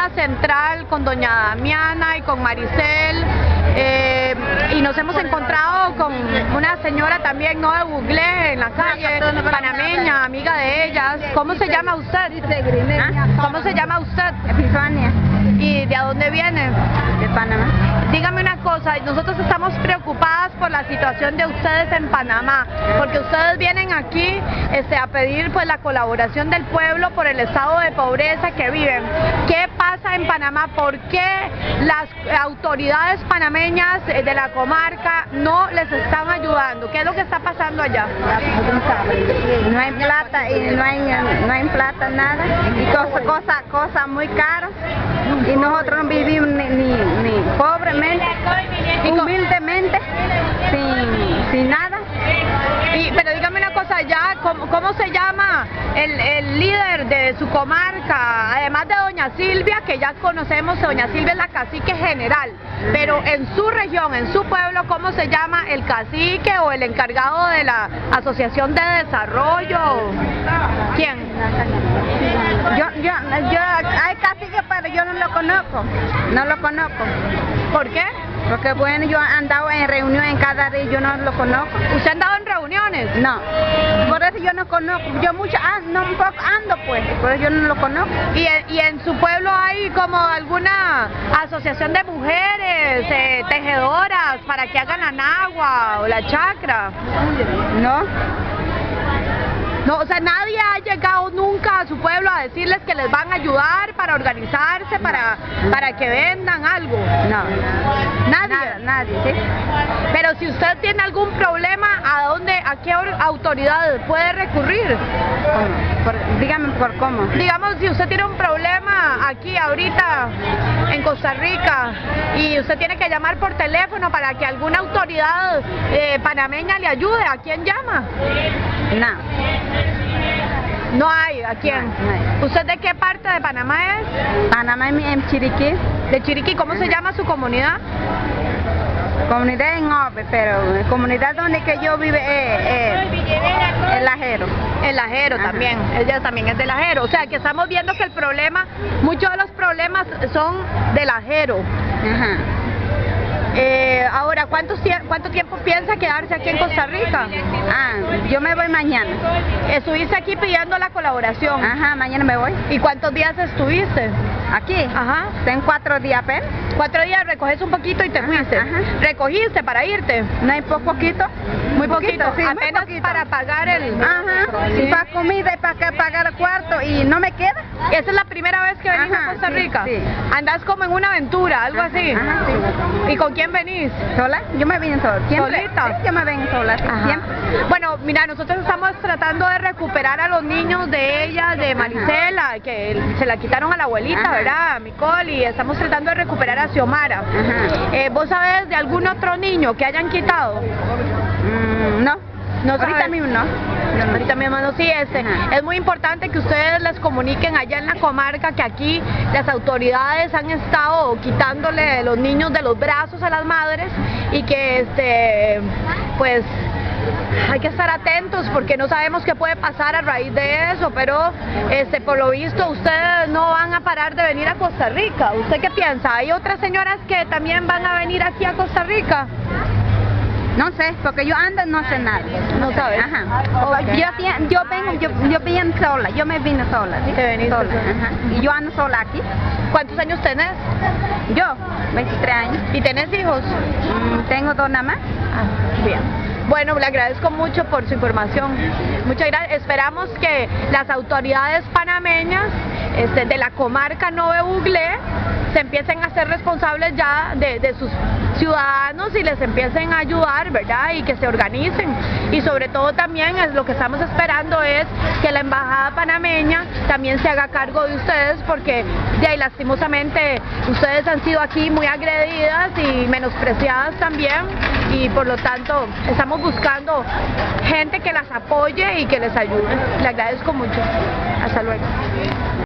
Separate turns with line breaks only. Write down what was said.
Plaza Central con doña Damiana y con Maricel, y nos hemos encontrado con una señora también, no de Buglé, en la calle, panameña, amiga de ellas. ¿Cómo se llama usted? ¿Cómo se llama usted?
Epifania.
¿Y de dónde viene?
De Panamá.
Dígame una cosa, nosotros estamos preocupadas por la situación de ustedes en Panamá, porque ustedes vienen aquí a pedir pues la colaboración del pueblo por el estado de pobreza que viven. ¿Qué pasa en Panamá? ¿Por qué las autoridades panameñas de la comarca no les están ayudando? ¿Qué es lo que está pasando allá?
No hay plata y no hay plata nada, y cosas muy caras, y nosotros no vivimos ni pobremente, humildemente, sin nada.
Pero dígame una cosa, ya, ¿cómo se llama el líder de su comarca? Además de doña Silvia, que ya conocemos, doña Silvia es la cacique general, pero en su región, en su pueblo, ¿cómo se llama el cacique o el encargado de la asociación de desarrollo? ¿Quién?
Hay cacique, pero yo no lo conozco,
¿Por qué?
Porque bueno, yo he andado en reunión en cada día, yo no lo conozco.
¿Usted ha andado en reuniones?
No, por eso yo no conozco, yo un poco ando pues, por eso yo no lo conozco.
¿Y en su pueblo hay como alguna asociación de mujeres, tejedoras, para que hagan anagua o la chacra?
No.
No, o sea, nadie ha llegado nunca a su pueblo a decirles que les van a ayudar para organizarse, para que vendan algo.
No. Nadie, ¿sí?
Pero si usted tiene algún problema, ¿a qué autoridad puede recurrir?
Dígame por cómo.
Digamos, si usted tiene un problema aquí ahorita en Costa Rica y usted tiene que llamar por teléfono para que alguna autoridad panameña le ayude, ¿a quién llama? No hay, ¿a quién?
No.
¿Usted de qué parte de Panamá es?
Panamá en Chiriquí.
¿De Chiriquí? ¿Cómo se llama su comunidad?
Comunidad en Obe, pero la comunidad donde que yo vive es El Ajero.
El Ajero también, ella también es del Ajero. O sea que estamos viendo que muchos de los problemas son del Ajero.
Ajá.
Ahora, ¿cuánto tiempo piensa quedarse aquí en Costa Rica?
Yo me voy mañana.
Estuviste aquí pidiendo la colaboración.
Ajá, mañana me voy.
¿Y cuántos días estuviste?
Aquí.
Ajá.
Tengo 4 días, ¿pero?
4 días, recoges un poquito y te fuiste.
Ajá.
¿Recogiste para irte?
No hay poquito.
Muy poquito,
sí,
apenas
muy poquito.
para pagar el...
Ajá,
¿Sí?
y para comida y para pagar el cuarto, y no me queda.
¿Esa es la primera vez que venís a Costa Rica?
Sí.
Andás como en una aventura, algo así.
Ajá, sí.
¿Y con quién venís?
¿Sola? Yo me vine sola. Siempre.
¿Solita?
Sí, yo me vengo sola, sí, siempre.
Bueno, mira, nosotros estamos tratando de recuperar a los niños de ella, de Marisela, que se la quitaron a la abuelita, ¿verdad? A Micol, y estamos tratando de recuperar a Xiomara. ¿Vos sabés de algún otro niño que hayan quitado?
No.
No,
ahorita mismo no.
Ahorita mismo no, sí, es muy importante que ustedes les comuniquen allá en la comarca que aquí las autoridades han estado quitándole los niños de los brazos a las madres y que pues hay que estar atentos porque no sabemos qué puede pasar a raíz de eso, pero por lo visto ustedes no van a parar de venir a Costa Rica. ¿Usted qué piensa? ¿Hay otras señoras que también van a venir aquí a Costa Rica?
No sé, porque yo ando no sé nada.
¿No sabes?
Ajá.
Okay.
Yo vine sola, yo me vine sola, ¿sí?
¿Te venís
sola?
sola?
Ajá. Y yo ando sola aquí.
¿Cuántos años tenés?
Yo, 23 años.
¿Y tenés hijos?
Tengo 2 nada más.
Bien. Bueno, le agradezco mucho por su información. Muchas gracias. Esperamos que las autoridades panameñas de la comarca Nove Buglé se empiecen a ser responsables ya de sus ciudadanos y les empiecen a ayudar, ¿verdad? Y que se organicen. Y sobre todo también lo que estamos esperando es que la embajada panameña también se haga cargo de ustedes porque de ahí lastimosamente ustedes han sido aquí muy agredidas y menospreciadas también y por lo tanto estamos buscando gente que las apoye y que les ayude. Le agradezco mucho. Hasta luego.